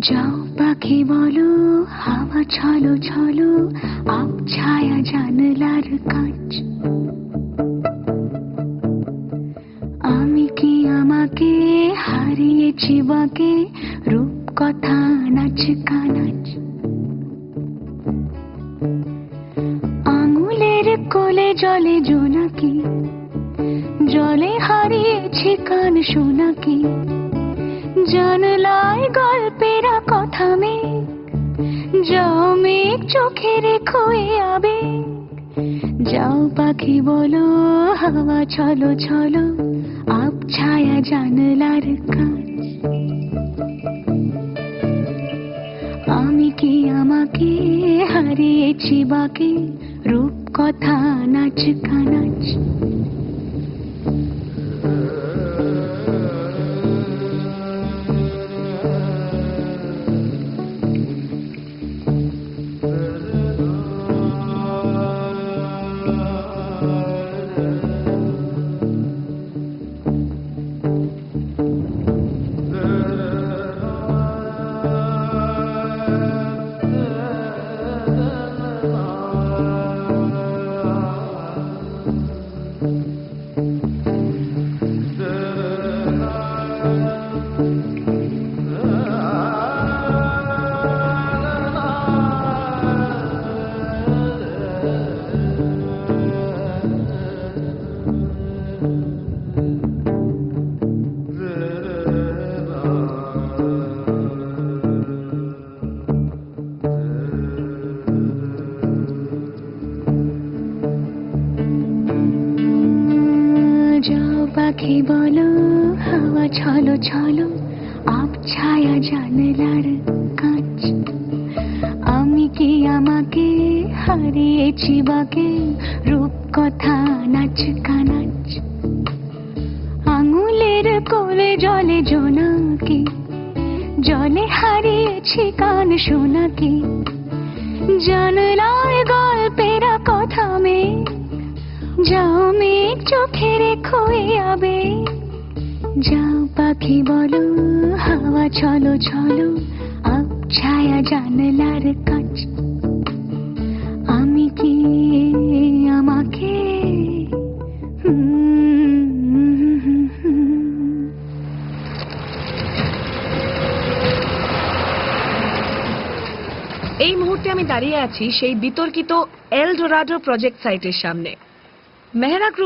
যাও পাখি বলো, হাওয়া ছলো ছলো, আব ছায়া জানলার কাঁচ। আমি কি আমাকে হারিয়েছি বাকে, রূপ কথা নাচ কানাচ। আঙুলের কোলে জলে জোনাকি, জলে হারিয়েছি কান শোনাকি। জানলায় গল্পেরা কথা মেঘ, যাও মেঘ চোখে রেখো এ আবেগ। যাও পাখি বলো, হাওয়া ছলো ছলো, আব ছায়া জানলার কাঁচ। আমি কি আমাকে হারিয়েছি বাকে, রূপ কথা নাচ কানাচ। যাও পাখি বলো, হাওয়া ছলো ছলো, আব ছায়া জানলার কাঁচ। আমি কি আমাকে হারিয়েছি বাকে, রূপ কথা নাচ কানাচ। আঙুলের কোলে জলে জোনাকি, জলে হারিয়েছি কান শোনাকি। জানলায় গল্পেরা কথা মেঘ, যাও মেঘ চোখে রেখো এ আবেগ। যাও পাখি বলো, হাওয়া ছলো ছলো, আব ছায়া জানলার কাঁচ। আমি কি আমাকে এই মুহূর্তে আমি দাঁড়িয়ে আছি সেই বিতর্কিত এল ডোরাডো প্রজেক্ট সাইটের সামনে। মেহরা গ্রুপ